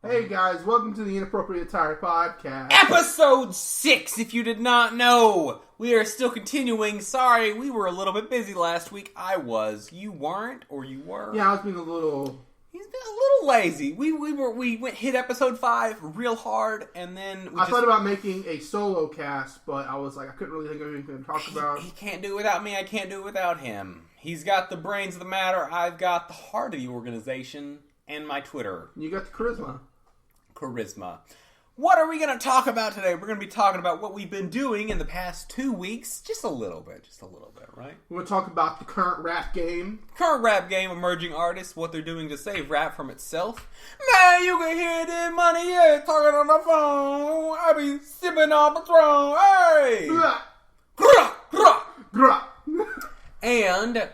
Hey guys, welcome to the Inappropriate Attire podcast. Episode 6, if you did not know. We are still continuing. Sorry, we were a little bit busy last week. I was. You weren't, or you were? Yeah, I was being a little... He's been a little lazy. We hit episode 5 real hard, and then I thought about making a solo cast, but I was like, I couldn't really think of anything to talk about. He can't do it without me. I can't do it without him. He's got the brains of the matter. I've got the heart of the organization, and my Twitter. You got the charisma. What are we going to talk about today? We're going to be talking about what we've been doing in the past 2 weeks. Just a little bit, right? We're going to talk about the current rap game. Emerging artists, what they're doing to save rap from itself. Man, you can hear the money, yeah, talking on the phone. I be sipping on Patron, hey! Grah, grah, grah. And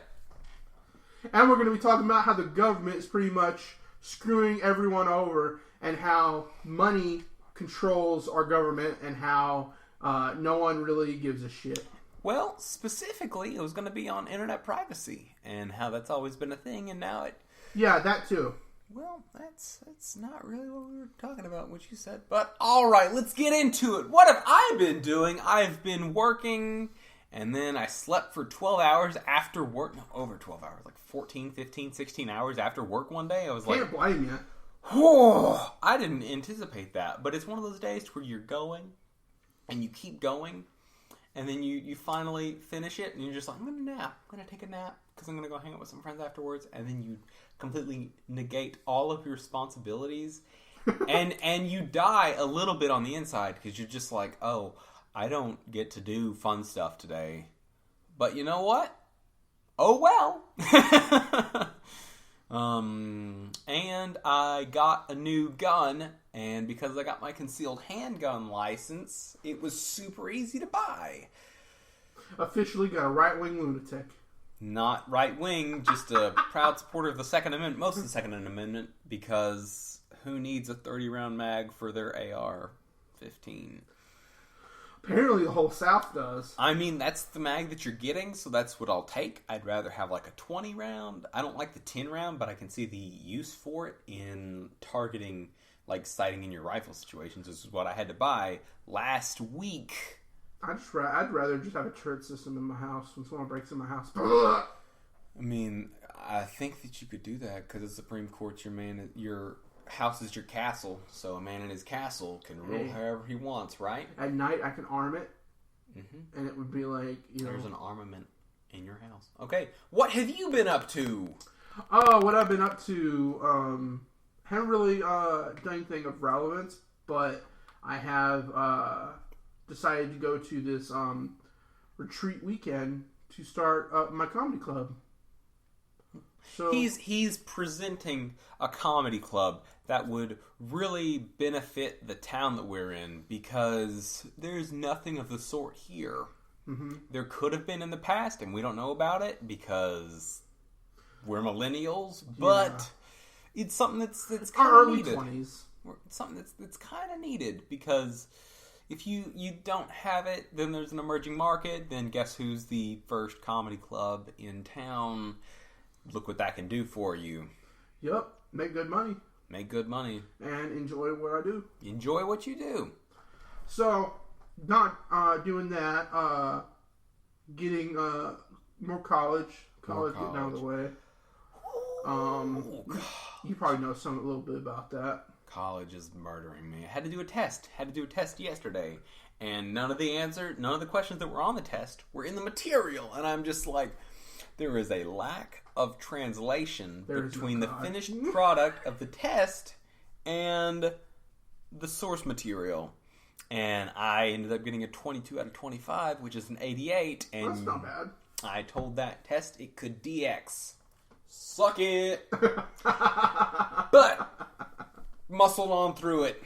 we're going to be talking about how the government is pretty much screwing everyone over, and how money controls our government, and how no one really gives a shit. Well, specifically, it was going to be on internet privacy, and how that's always been a thing, and now it... Yeah, that too. Well, that's not really what we were talking about, what you said. But, alright, let's get into it. What have I been doing? I've been working, and then I slept for 12 hours after work. No, over 12 hours. Like 14, 15, 16 hours after work one day. I was like... Can't blame you. I didn't anticipate that, but it's one of those days where you're going, and you keep going, and then you finally finish it, and you're just like, I'm going to take a nap, because I'm going to go hang out with some friends afterwards, and then you completely negate all of your responsibilities, and you die a little bit on the inside, because you're just like, oh, I don't get to do fun stuff today, but you know what? Oh well. And I got a new gun, and because I got my concealed handgun license, it was super easy to buy. Officially got a right-wing lunatic. Not right-wing, just a proud supporter of the Second Amendment, most of the Second Amendment, because who needs a 30-round mag for their AR-15? Apparently the whole South does. I mean, that's the mag that you're getting, so that's what I'll take. I'd rather have like a 20 round. I don't like the 10 round, but I can see the use for it in targeting, like sighting in your rifle situations. This is what I had to buy last week. I'd rather just have a turret system in my house when someone breaks in my house. I mean, I think that you could do that because the Supreme Court's your house is your castle, so a man in his castle can rule however he wants, right? At night, I can arm it, and it would be like, There's an armament in your house. Okay, what have you been up to? Oh, what I've been up to, haven't really done anything of relevance, but I have decided to go to this retreat weekend to start my comedy club. So He's presenting a comedy club that would really benefit the town that we're in, because there's nothing of the sort here. Mm-hmm. There could have been in the past, and we don't know about it because we're millennials, but it's something that's kind of needed. Early 20s. It's something that's kind of needed, because if you don't have it, then there's an emerging market, then guess who's the first comedy club in town? Look what that can do for you. Yep. Make good money. And enjoy what I do. Enjoy what you do. So, not doing that. Getting more college. Getting out of the way. You probably know a little bit about that. College is murdering me. I had to do a test. Yesterday. And none of the questions that were on the test were in the material. And I'm just like... There is a lack of translation between the finished product of the test and the source material. And I ended up getting a 22 out of 25, which is an 88. And that's not bad. I told that test it could DX. Suck it! But, muscled on through it.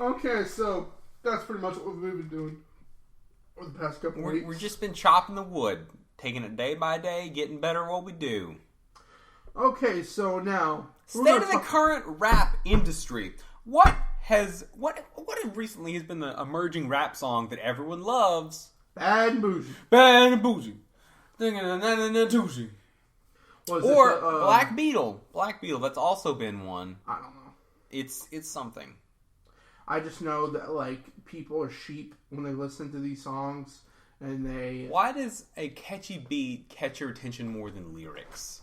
Okay, so that's pretty much what we've been doing over the past couple weeks. We've just been chopping the wood. Taking it day by day, getting better at what we do. Okay, so now... State of the current rap industry. What recently has been the emerging rap song that everyone loves? Bad and Bougie. Or Black Beetle. That's also been one. I don't know. It's something. I just know that, like, people are sheep when they listen to these songs, and they... Why does a catchy beat catch your attention more than lyrics?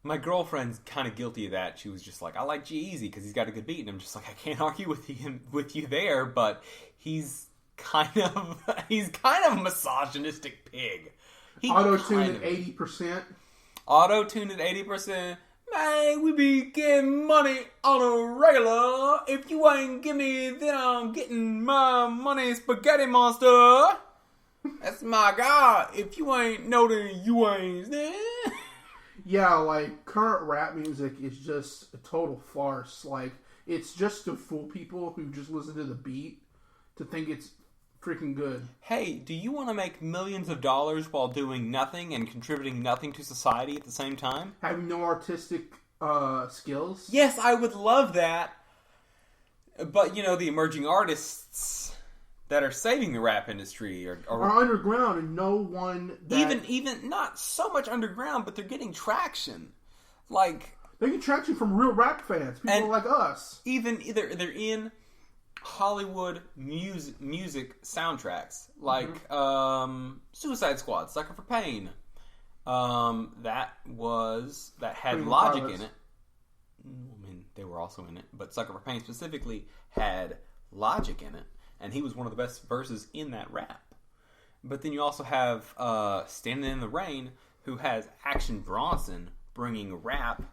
My girlfriend's kind of guilty of that. She was just like, I like G-Eazy because he's got a good beat. And I'm just like, I can't argue with you there, but he's kind of a misogynistic pig. Auto-tuned at 80%. Auto-tuned at 80%. Man, we be getting money on a regular. If you ain't give me, then I'm getting my money, spaghetti monster. That's my God. If you ain't know, then you ain't there. Yeah, like, current rap music is just a total farce. Like, it's just to fool people who just listen to the beat to think it's freaking good. Hey, do you want to make millions of dollars while doing nothing and contributing nothing to society at the same time? Having no artistic skills? Yes, I would love that. But, you know, the emerging artists that are saving the rap industry are underground, and no one even not so much underground, but they're getting traction. Like, they get traction from real rap fans, people like us. Even they're in Hollywood music soundtracks, like Suicide Squad, Sucker for Pain. That had Logic in it. I mean, they were also in it, but Sucker for Pain specifically had Logic in it, and he was one of the best verses in that rap. But then you also have Standing in the Rain, who has Action Bronson bringing rap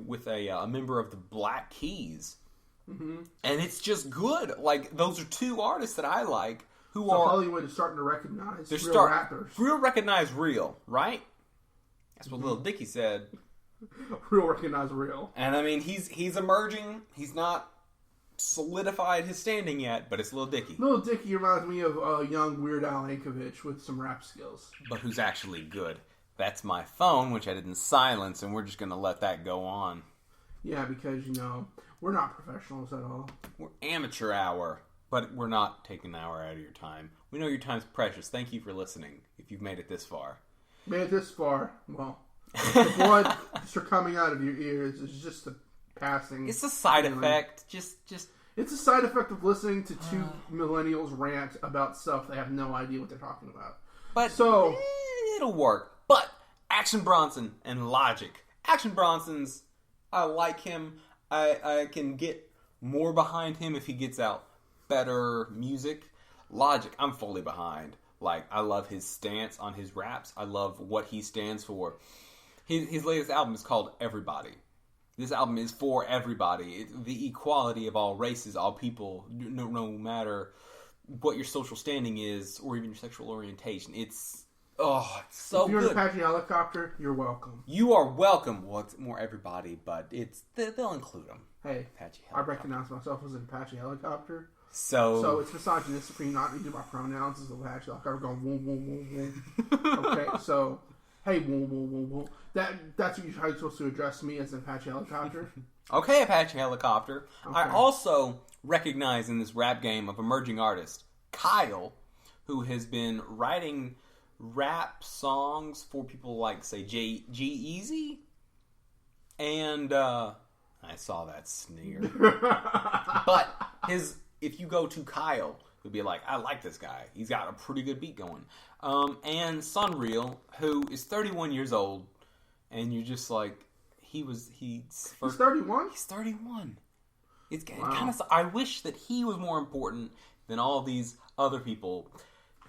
with a member of the Black Keys. Mm-hmm. And it's just good. Like, those are two artists that I like who are... Hollywood is starting to recognize real rappers. Recognize real, right? That's what Lil Dicky said. Real recognize real. And I mean, he's emerging. He's not solidified his standing yet, but it's Lil Dicky. Lil Dicky reminds me of young Weird Al Yankovic with some rap skills. But who's actually good. That's my phone, which I didn't silence, and we're just going to let that go on. Yeah, because, you know... We're not professionals at all. We're amateur hour, but we're not taking an hour out of your time. We know your time's precious. Thank you for listening, if you've made it this far. Made it this far? Well, the blood just coming out of your ears is just a passing... It's a side effect. Just... It's a side effect of listening to two millennials rant about stuff they have no idea what they're talking about. But so it'll work. But Action Bronson and Logic. Action Bronson's... I like him... I can get more behind him if he gets out better music. Logic, I'm fully behind. Like, I love his stance on his raps. I love what he stands for. His latest album is called Everybody. This album is for everybody. The equality of all races, all people, no matter what your social standing is or even your sexual orientation. It's so if you're good. an Apache Helicopter, you're welcome. You are welcome. Well, it's more everybody, but they'll include them. Hey, Apache I recognize myself as an Apache Helicopter. So it's misogynistic for you not to do my pronouns as an Apache Helicopter going woo woo woo woo. Okay, so hey woo woo woo woo. That's how you're supposed to address me as an Apache Helicopter. Okay, Apache Helicopter. Okay. I also recognize in this rap game of emerging artist Kyle, who has been writing rap songs for people like, say, G-Eazy. And I saw that sneer. But if you go to Kyle, you'll be like, I like this guy. He's got a pretty good beat going. And Sunreal, who is 31 years old, and you're just like, he's 31? He's 31. It's wow. Kind of. I wish that he was more important than all these other people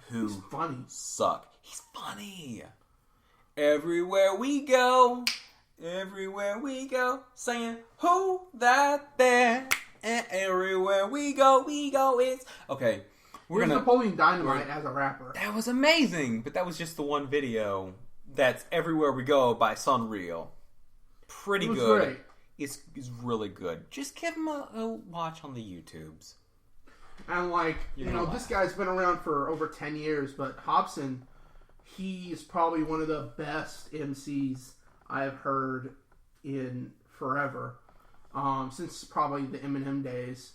who suck. He's funny. Everywhere we go, saying, who that there? And everywhere we go, it's... Okay, we're gonna... Napoleon Dynamite as a rapper. That was amazing, but that was just the one video. That's Everywhere We Go by Sunreal. Pretty good. Great. It's really good. Just give him a watch on the YouTubes. And this guy's been around for over 10 years, but Hobson, he is probably one of the best MCs I've heard in forever. Since probably the Eminem days.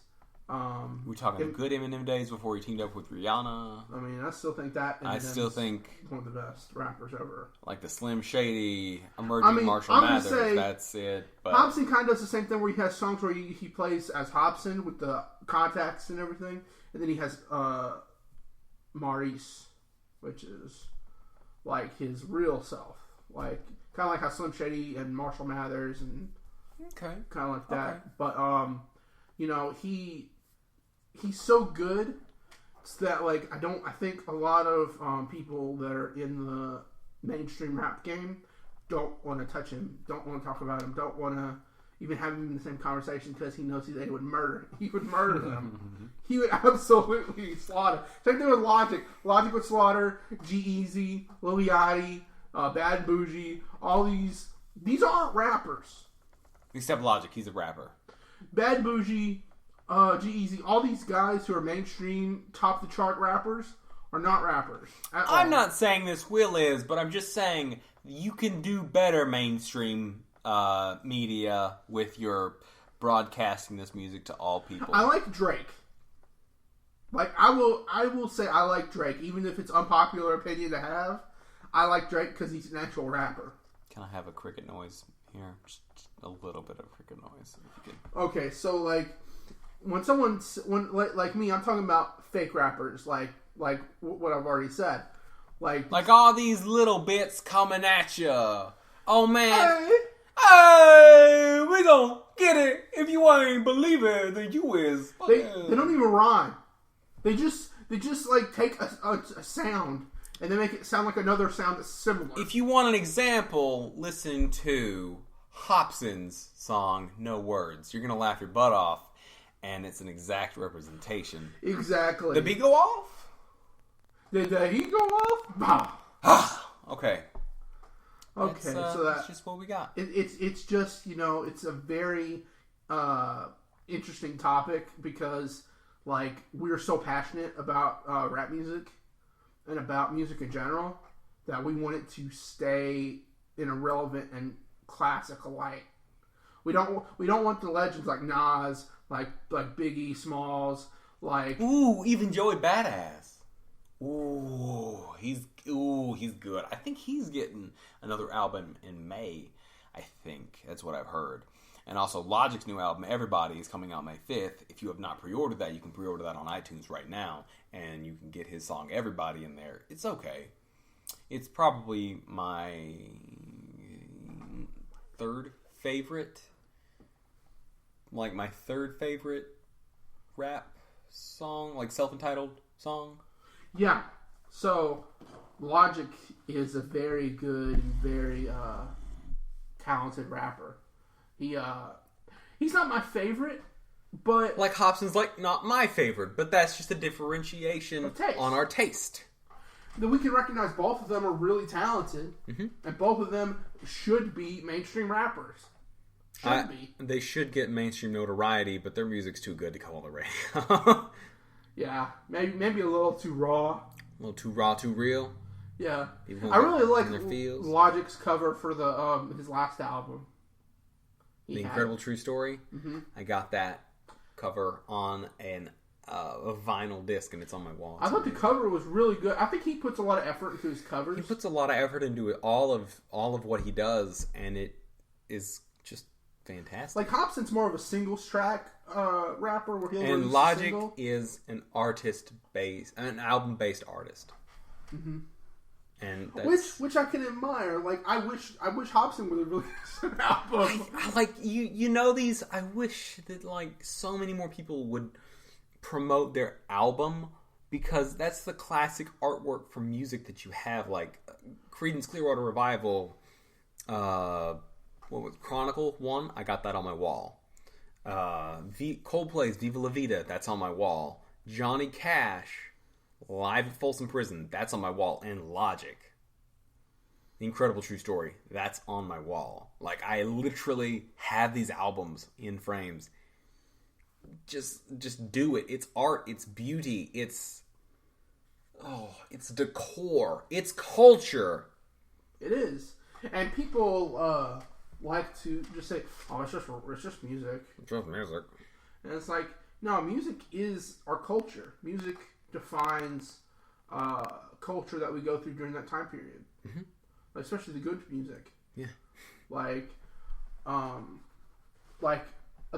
We're talking good Eminem days before he teamed up with Rihanna. I mean, I still think that Eminem's I still think one of the best rappers ever. Like the Slim Shady, emerging Marshall Mathers, say, that's it. But Hobson kind of does the same thing where he has songs where he plays as Hobson with the contacts and everything, and then he has Maurice, which is like his real self, like kind of like how Slim Shady and Marshall Mathers and kind of like that. Okay. But you know, he's so good that like I think a lot of people that are in the mainstream rap game don't want to touch him, don't want to talk about him, don't want to even have him in the same conversation because he knows they would murder. He would murder them. He would absolutely slaughter. Same thing with Logic. Logic would slaughter G-Eazy, Lil Yachty, Bad and Bougie. All these aren't rappers. Except Logic, he's a rapper. Bad Bougie, G-Eazy, all these guys who are mainstream, top the chart rappers are not rappers. I'm not saying this Will is, but I'm just saying you can do better mainstream media with your broadcasting this music to all people. I like Drake. Like I will say I like Drake, even if it's unpopular opinion to have. I like Drake because he's an actual rapper. Can I have a cricket noise here? Just a little bit of cricket noise. If you can. Okay, so like when like me, I'm talking about fake rappers, like what I've already said, like all these little bits coming at you. Oh man, hey, we gon' get it. If you ain't believe it, then you is. They don't even rhyme. They just like take a sound and they make it sound like another sound that's similar. If you want an example, listen to Hobson's song, No Words. You're going to laugh your butt off, and it's an exact representation. Exactly. The beat go off? Did the heat go off? Bah. Okay. Okay, so that's just what we got. It's just, you know, it's a very interesting topic because, like, we're so passionate about rap music and about music in general that we want it to stay in a relevant and classic light. We don't want the legends like Nas, like Biggie Smalls, like even Joey Badass. He's good. I think he's getting another album in May. I think that's what I've heard. And also Logic's new album, Everybody, is coming out May 5th. If you have not pre-ordered that, you can pre-order that on iTunes right now, and you can get his song Everybody in there. It's okay. It's probably my third favorite rap song, like self-entitled song. Yeah. So Logic is a very good, very talented rapper. He's not my favorite, but like Hobson's like not my favorite, but that's just a differentiation on our taste. Then we can recognize both of them are really talented, and both of them should be mainstream rappers. They should get mainstream notoriety, but their music's too good to come on the radio. Yeah, maybe a little too raw. A little too raw, too real. Yeah, I really like Logic's cover for his last album. The Incredible True Story. Mm-hmm. I got that cover on a vinyl disc, and it's on my wall. I thought the cover was really good. I think he puts a lot of effort into his covers. He puts a lot of effort into it, all of what he does, and it is just fantastic. Like Hobson's more of a singles track rapper, where he'll and Logic is an album based artist. Mm-hmm. And which I can admire. Like I wish Hobson would have released an album. You know these. I wish that like so many more people would promote their album, because that's the classic artwork for music that you have. Like Creedence Clearwater Revival, what was Chronicle 1? I got that on my wall. Coldplay's Viva La Vida, that's on my wall. Johnny Cash, Live at Folsom Prison, that's on my wall. And Logic, The Incredible True Story, that's on my wall. Like, I literally have these albums in frames. Just do it. It's art, it's beauty, it's decor, it's culture. It is. And people like to just say, "Oh, it's just music." It's just music. And it's like, No, music is our culture. Music defines culture that we go through during that time period. Mm-hmm. Especially the good music. Yeah. Like a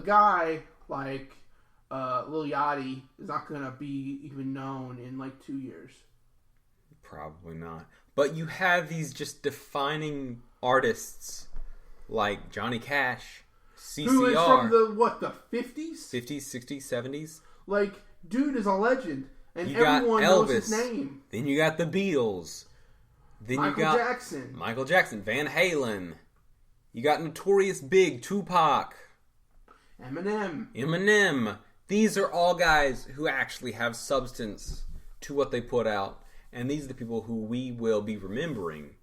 guy like Lil Yachty is not going to be even known in like 2 years. Probably not. But you have these just defining artists like Johnny Cash, CCR. Who is from the 50s? 50s, 60s, 70s? Like, dude is a legend. And you everyone got knows Elvis. his name. Then you got the Beatles. Then you got Michael Jackson, Van Halen. You got Notorious Big, Tupac. Eminem. These are all guys who actually have substance to what they put out. And these are the people who we will be remembering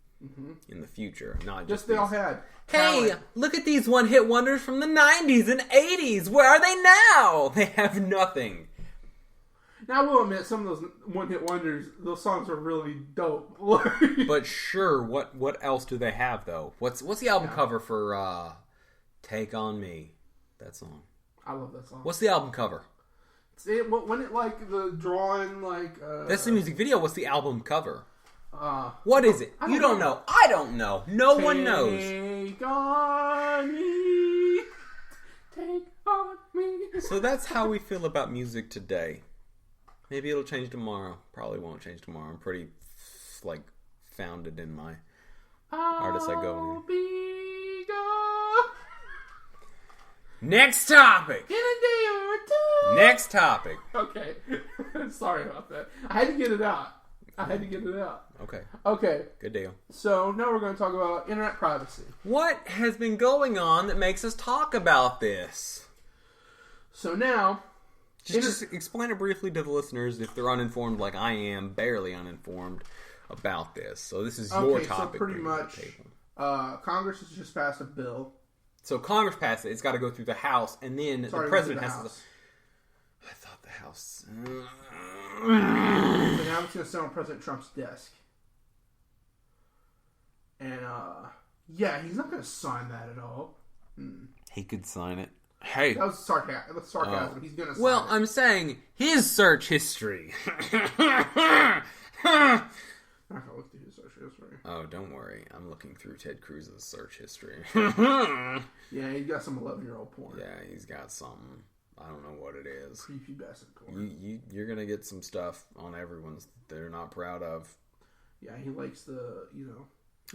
in the future. Not just they all had Hey, talent. Look at these one-hit wonders from the 90s and 80s. Where are they now? They have nothing. Now, I will admit, some of those one-hit wonders, those songs are really dope. But sure, what else do they have, though? What's the album cover for Take On Me? That song. I love that song. What's the album cover? When it like the drawing like that's the music video. What's the album cover? What is it? You don't know. I don't know. No one knows. Take on me. Take on me. So that's how we feel about music today. Maybe it'll change tomorrow. Probably won't change tomorrow. I'm pretty founded in my artists I go in. Next topic. In a day or two. Next topic. Okay. Sorry about that. I had to get it out. Okay. Good deal. So now we're going to talk about internet privacy. What has been going on that makes us talk about this? So now... Just explain it briefly to the listeners if they're uninformed like I am, barely uninformed about this. So this is your topic. So pretty much, Congress has just passed a bill. So Congress passed it. It's got to go through the House, and then the president has to... I thought the House... So now it's going to sit on President Trump's desk. And, he's not going to sign that at all. He could sign it. Hey. That was sarcasm. He's going to sign it. Well, I'm saying his search history. I'm not going to look through his search history. Oh, don't worry. I'm looking through Ted Cruz's search history. Yeah, he's got some 11-year-old porn. Yeah, he's got some... I don't know what it is. Creepy bastard porn. You're going to get some stuff on everyone's they're not proud of. Yeah, he likes the,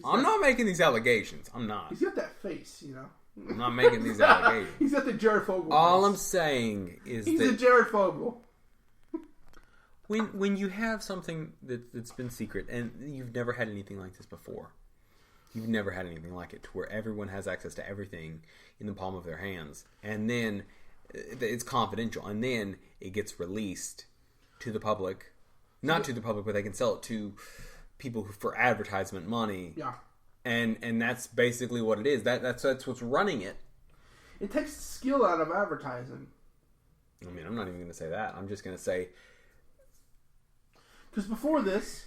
I'm not making these allegations. I'm not. He's got that face, I'm not making these allegations. He's got the Jared Fogle All face. I'm saying is he's a Jared Fogle. When you have something that's been secret and you've never had anything like this before, you've never had anything like it to where everyone has access to everything in the palm of their hands, and then it's confidential, and then it gets released to the public. Not to the public, but they can sell it to people for advertisement money. Yeah. And that's basically what it is. That's what's running it. It takes the skill out of advertising. I mean, I'm not even going to say that. I'm just going to say... Because before this,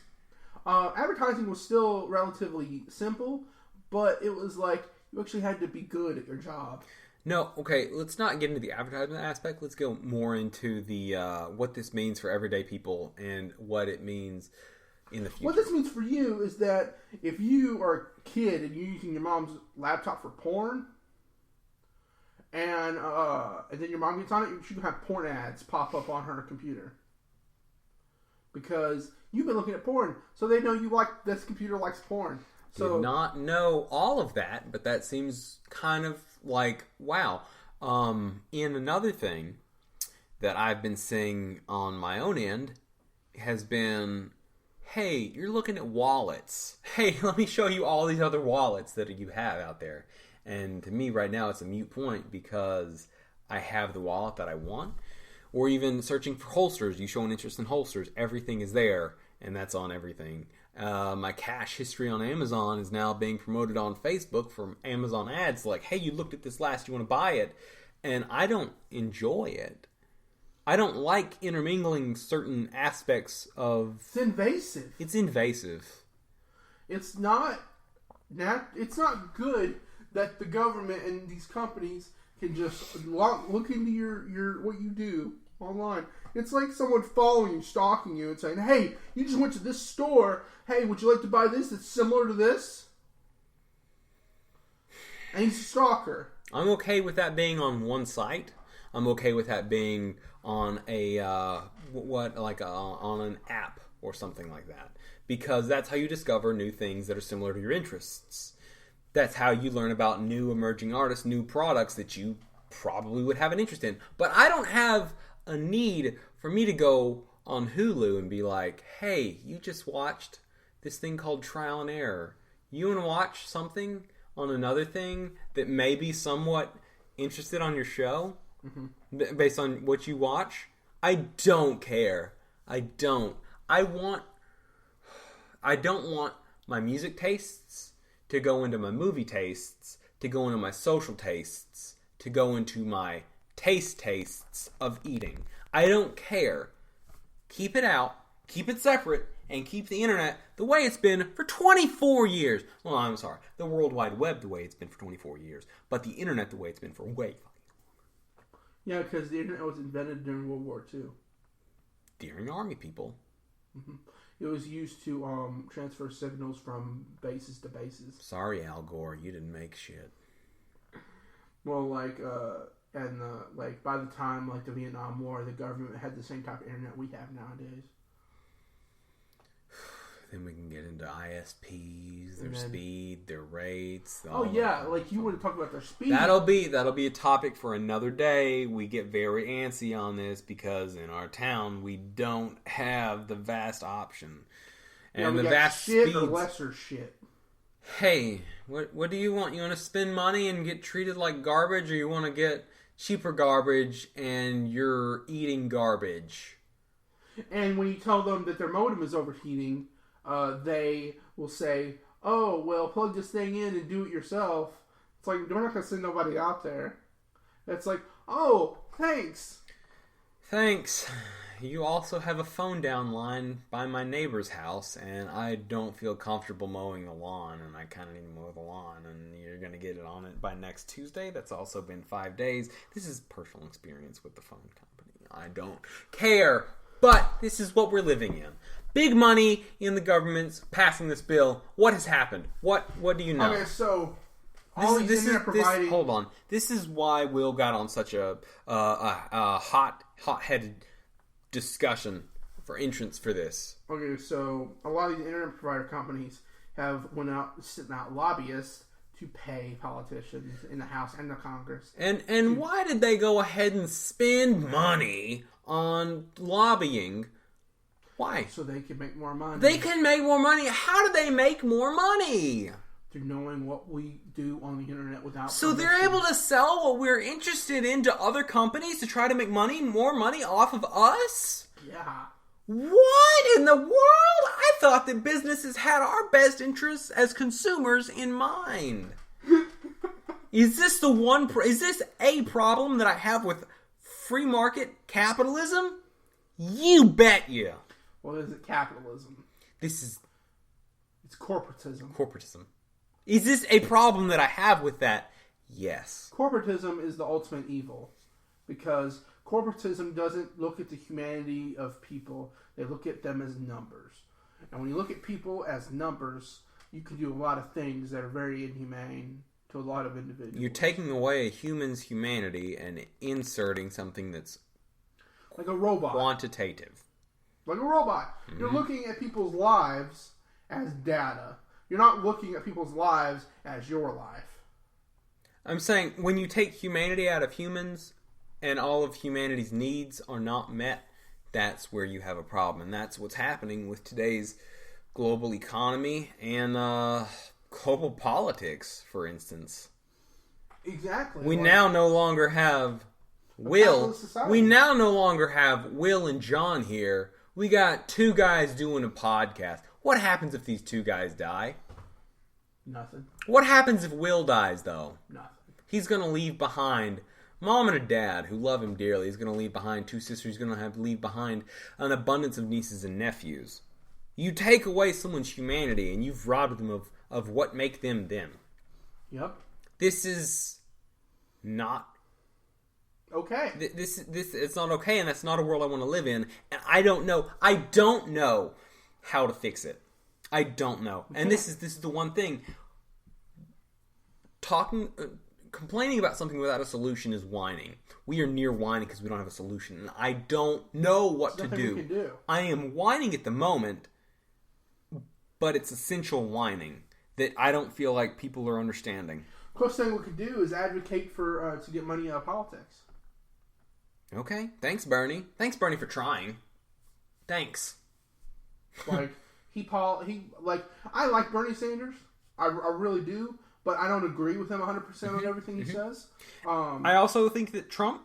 advertising was still relatively simple, but it was like you actually had to be good at your job. No, okay, let's not get into the advertisement aspect. Let's go more into the what this means for everyday people and what it means in the future. What this means for you is that if you are a kid and you're using your mom's laptop for porn, and then your mom gets on it, she can have porn ads pop up on her computer. Because you've been looking at porn, so they know this computer likes porn. So, did not know all of that, but that seems kind of like, wow. And another thing that I've been seeing on my own end has been, hey, you're looking at wallets. Hey, let me show you all these other wallets that you have out there. And to me right now it's a moot point because I have the wallet that I want. Or even searching for holsters. You show an interest in holsters. Everything is there, and that's on everything. My cash history on Amazon is now being promoted on Facebook from Amazon ads like, hey, you looked at this last, you want to buy it? And I don't enjoy it. I don't like intermingling certain aspects of... It's invasive. It's invasive. It's not good that the government and these companies can just look into your what you do online. It's like someone following you, stalking you, and saying, hey, you just went to this store. Hey, would you like to buy this that's similar to this? And he's a stalker. I'm okay with that being on one site. I'm okay with that being on on an app or something like that. Because that's how you discover new things that are similar to your interests. That's how you learn about new emerging artists, new products that you probably would have an interest in. But I don't have a need for me to go on Hulu and be like, hey, you just watched this thing called Trial and Error. You want to watch something on another thing that may be somewhat interested on your show based on what you watch? I don't care. I don't want my music tastes to go into my movie tastes, to go into my social tastes, to go into my tastes of eating. I don't care. Keep it out, keep it separate, and keep the internet the way it's been for 24 years. Well, I'm sorry, the World Wide Web the way it's been for 24 years, but the internet the way it's been for way fucking longer. Yeah, because the internet was invented during World War II. During Army people. Mm-hmm. It was used to transfer signals from bases to bases. Sorry, Al Gore, you didn't make shit. Well, by the time the Vietnam War, the government had the same type of internet we have nowadays. Then we can get into ISPs, their speed, their rates. Oh yeah, you want to talk about their speed? That'll be a topic for another day. We get very antsy on this because in our town we don't have the vast option and the vast shit speeds. Or lesser shit. Hey, what do you want? You want to spend money and get treated like garbage, or you want to get cheaper garbage and you're eating garbage? And when you tell them that their modem is overheating, they will say, oh, well, plug this thing in and do it yourself. It's like, we're not going to send nobody out there. It's like, oh, thanks. Thanks. You also have a phone down line by my neighbor's house, and I don't feel comfortable mowing the lawn, and I kind of need to mow the lawn, and you're going to get it on it by next Tuesday. That's also been 5 days. This is personal experience with the phone company. I don't care, but this is what we're living in. Big money in the government's passing this bill. What has happened? What do you know? Okay, so providing... Hold on. This is why Will got on such a hot-headed discussion for entrance for this. Okay, so a lot of the internet provider companies have sent out lobbyists to pay politicians in the House and the Congress. And why did they go ahead and spend money on lobbying? Why? So they can make more money. They can make more money. How do they make more money? Through knowing what we do on the internet without So permission. they're able to sell what we're interested in to other companies to try to make more money off of us? Yeah. What in the world? I thought that businesses had our best interests as consumers in mind. Is this a problem that I have with free market capitalism? You bet you. Well, is it capitalism? It's corporatism. Corporatism. Is this a problem that I have with that? Yes. Corporatism is the ultimate evil. Because corporatism doesn't look at the humanity of people. They look at them as numbers. And when you look at people as numbers, you can do a lot of things that are very inhumane to a lot of individuals. You're taking away a human's humanity and inserting something that's like a robot. Quantitative. Like a robot. Mm-hmm. You're looking at people's lives as data. You're not looking at people's lives as your life. I'm saying when you take humanity out of humans and all of humanity's needs are not met, that's where you have a problem. And that's what's happening with today's global economy and global politics, for instance. Exactly. We now no longer have Will. We now no longer have Will and John here. We got two guys doing a podcast. What happens if these two guys die? Nothing. What happens if Will dies, though? Nothing. He's going to leave behind mom and a dad who love him dearly. He's going to leave behind two sisters. He's going to leave behind an abundance of nieces and nephews. You take away someone's humanity and you've robbed them of what make them them. Yep. This is not okay. This it's not okay, and that's not a world I want to live in. And I don't know how to fix it. I don't know. And this is the one thing. Complaining about something without a solution is whining. We are near whining because we don't have a solution, and I don't know what to do. We can do. I am whining at the moment, but it's essential whining that I don't feel like people are understanding. Close thing we could do is advocate for to get money out of politics. Okay, thanks, Bernie. Thanks, Bernie, for trying. Thanks. Like I like Bernie Sanders. I really do. But I don't agree with him 100% on everything he says. I also think that Trump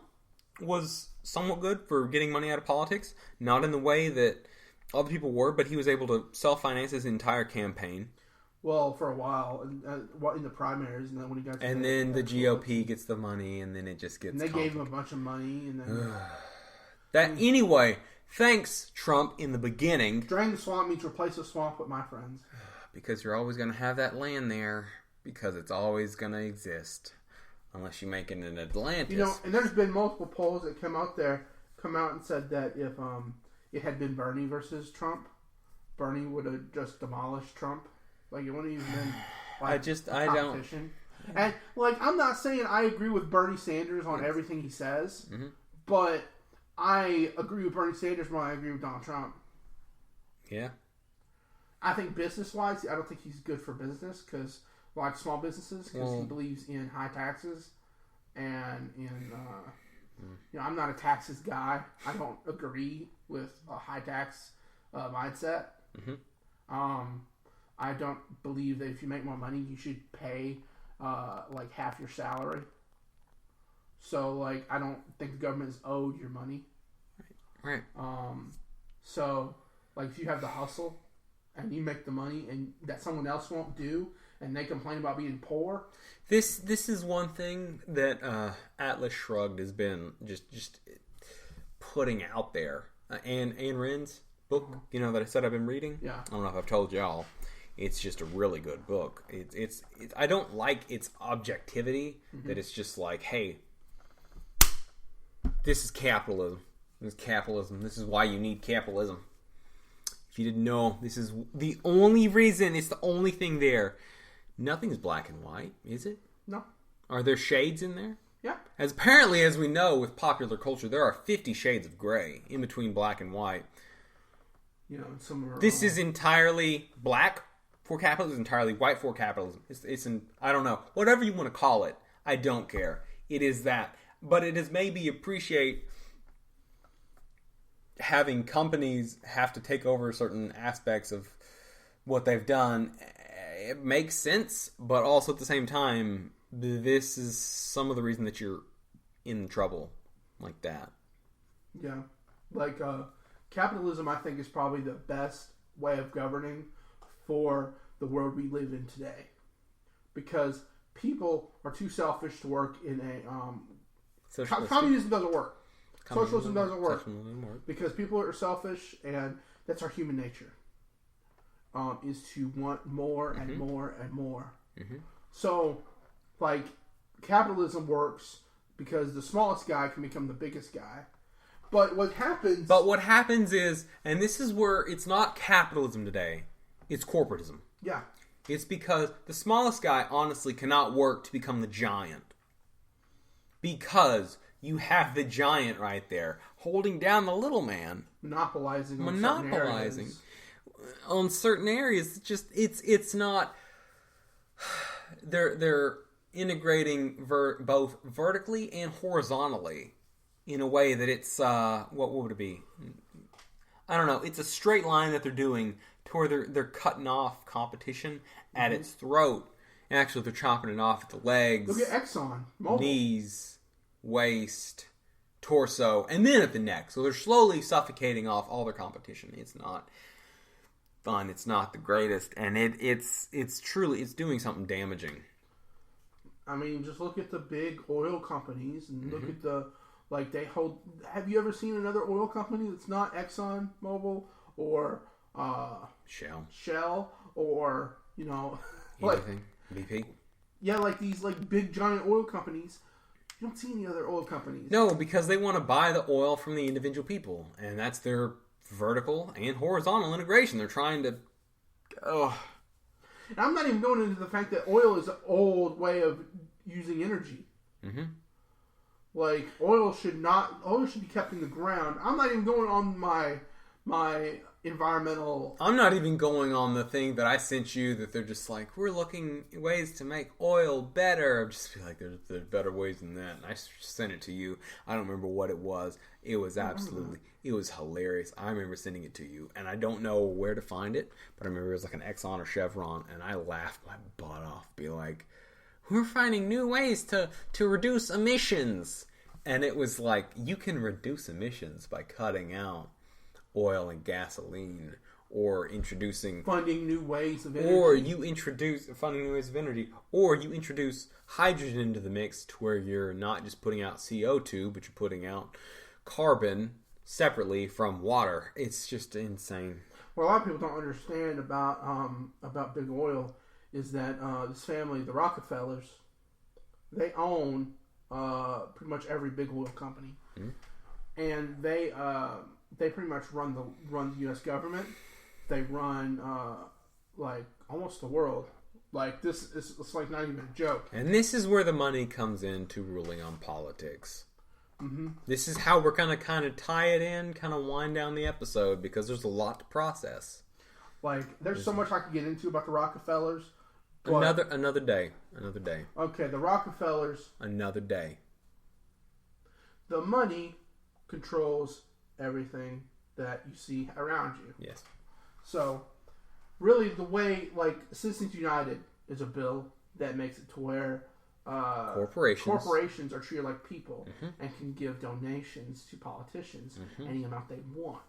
was somewhat good for getting money out of politics. Not in the way that other people were, but he was able to self-finance his entire campaign. Well, for a while, in the primaries, and then when he got to and then the GOP gets the money, and then it just gets. And they gave him a bunch of money, and then anyway. Thanks, Trump. In the beginning, drain the swamp means replace the swamp with my friends. Because you're always going to have that land there. Because it's always going to exist. Unless you make it an Atlantis. You know, and there's been multiple polls that come out and said that if it had been Bernie versus Trump, Bernie would have just demolished Trump. Like, it wouldn't even been I competition. And, like, I'm not saying I agree with Bernie Sanders on everything he says, but I agree with Bernie Sanders more than I agree with Donald Trump. Yeah. I think business-wise, I don't think he's good for business because... like small businesses, because he believes in high taxes and in, I'm not a taxes guy. I don't agree with a high tax mindset. I don't believe that if you make more money, you should pay like half your salary. So, like, I don't think the government is owed your money. Right. So, like, if you have the hustle and you make the money and that someone else won't do, and they complain about being poor. This is one thing that Atlas Shrugged has been just putting out there. Ayn Rand's book, that I said I've been reading. Yeah. I don't know if I've told y'all. It's just a really good book. It's I don't like its objectivity. That it's just like, hey, this is capitalism. This is capitalism. This is why you need capitalism. If you didn't know, this is the only reason. It's the only thing there. Nothing's black and white, is it? No. Are there shades in there? Yeah. As we know with popular culture, there are 50 shades of gray in between black and white. This is entirely black for capitalism, entirely white for capitalism. I don't know. Whatever you want to call it, I don't care. It is that. But it is maybe appreciate having companies have to take over certain aspects of what they've done. It makes sense, but also at the same time, this is some of the reason that you're in trouble like that. Yeah. Like, capitalism, I think, is probably the best way of governing for the world we live in today. Because people are too selfish to work in a... communism doesn't work. Socialism doesn't work. Because people are selfish, and that's our human nature. Is to want more and more and more. So, like, capitalism works because the smallest guy can become the biggest guy. But what happens is, and this is where it's not capitalism today, it's corporatism. Yeah. It's because the smallest guy honestly cannot work to become the giant. Because you have the giant right there, holding down the little man. Monopolizing. On certain areas, it's not. They're integrating both vertically and horizontally in a way that it's what would it be? I don't know. It's a straight line that they're doing to where they're cutting off competition at its throat. And actually, they're chopping it off at the legs. Look at Exxon Mobil. Knees, waist, torso, and then at the neck. So they're slowly suffocating off all their competition. It's not fun. It's not the greatest, and it's truly doing something damaging. I mean, just look at the big oil companies and look at the they hold. Have you ever seen another oil company that's not Exxon Mobil or Shell or anything BP? Yeah, like these big giant oil companies You don't see any other oil companies. No, because they want to buy the oil from the individual people. And that's their vertical and horizontal integration. They're trying to... Oh. And I'm not even going into the fact that oil is an old way of using energy. Mm-hmm. Like, oil should be kept in the ground. I'm not even going on my environmental... I'm not even going on the thing that I sent you that they're just like, we're looking ways to make oil better. I'm just feel like there's better ways than that. And I sent it to you. I don't remember what it was. It was it was hilarious. I remember sending it to you. And I don't know where to find it, but I remember it was like an Exxon or Chevron. And I laughed my butt off. Be like, we're finding new ways to reduce emissions. And it was like, you can reduce emissions by cutting out oil and gasoline, or introducing funding new ways of energy, or you introduce funding new ways of energy, or you introduce hydrogen into the mix to where you're not just putting out CO2, but you're putting out carbon separately from water. It's just insane. What a lot of people don't understand about big oil is that this family, the Rockefellers, they own pretty much every big oil company, and they pretty much run the U.S. government. They run like almost the world. Like it's like not even a joke. And this is where the money comes into ruling on politics. Mm-hmm. This is how we're gonna kind of tie it in, kind of wind down the episode, because there's a lot to process. Like there's so much I could get into about the Rockefellers. Another day. Okay, the Rockefellers. Another day. The money controls everything that you see around you. Yes. So, really, the way, like, Citizens United is a bill that makes it to where corporations are treated like people and can give donations to politicians any amount they want.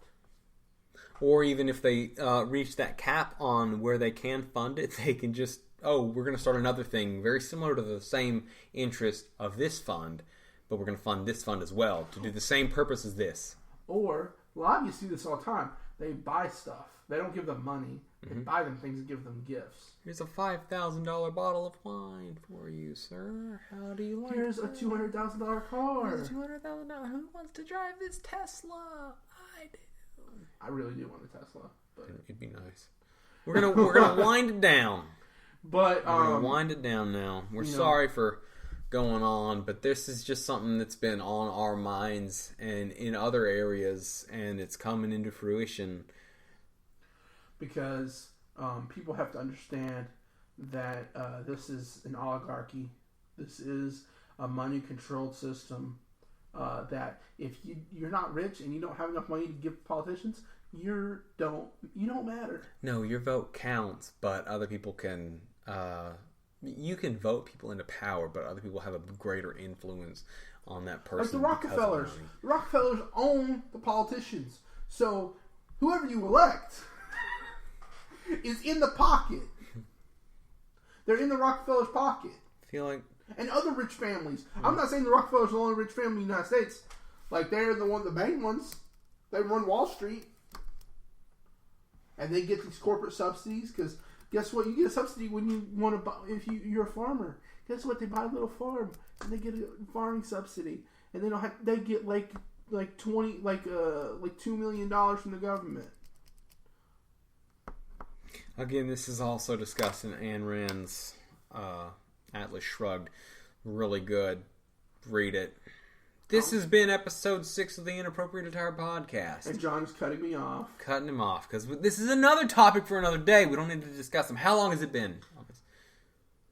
Or even if they reach that cap on where they can fund it, they can just, we're going to start another thing very similar to the same interest of this fund, but we're going to fund this fund as well to do the same purpose as this. Or, a lot of you see this all the time. They buy stuff. They don't give them money. They buy them things and give them gifts. Here's a $5,000 bottle of wine for you, sir. How do you like it? Here's a $200,000 car. Here's a $200,000. Who wants to drive this Tesla? I do. I really do want a Tesla. But it'd be nice. We're gonna wind it down. But we're gonna wind it down now. We're sorry for going on, but this is just something that's been on our minds and in other areas, and it's coming into fruition. Because people have to understand that this is an oligarchy. This is a money-controlled system. That if you're not rich and you don't have enough money to give politicians, you don't matter. No, your vote counts, but other people can. You can vote people into power, but other people have a greater influence on that person. Like the Rockefellers. The Rockefellers own the politicians. So whoever you elect is in the pocket. They're in the Rockefellers' pocket. I feel like... And other rich families. I'm not saying the Rockefellers are the only rich family in the United States. Like, they're the main ones. They run Wall Street. And they get these corporate subsidies because... Guess what? You get a subsidy when you want to buy, if you're a farmer. Guess what? They buy a little farm and they get a farming subsidy, and they get like $2 million from the government. Again, this is also discussed in Ayn Rand's Atlas Shrugged. Really good. Read it. This has been episode 6 of the Inappropriate Attire podcast. And John's cutting me off. Cutting him off, because this is another topic for another day. We don't need to discuss them. How long has it been?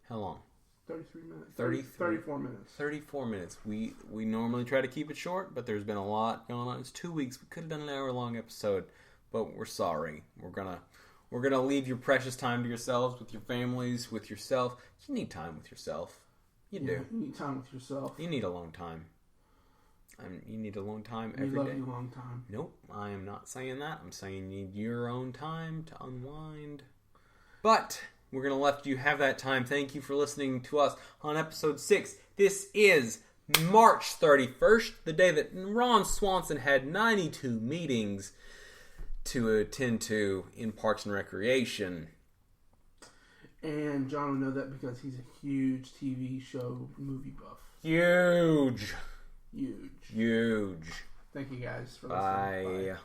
How long? 33 minutes. 34 minutes. 34 minutes. We normally try to keep it short, but there's been a lot going on. It's 2 weeks. We could have done an hour-long episode, but we're sorry. We're gonna leave your precious time to yourselves, with your families, with yourself. You need time with yourself. You do. You need time with yourself. You need alone time. You need alone time every day. You love you long time. Nope, I am not saying that. I'm saying you need your own time to unwind. But we're going to let you have that time. Thank you for listening to us on episode 6. This is March 31st, the day that Ron Swanson had 92 meetings to attend to in Parks and Recreation. And John will know that because he's a huge TV show movie buff. Huge. Huge. Huge. Thank you guys for listening. Bye. Bye.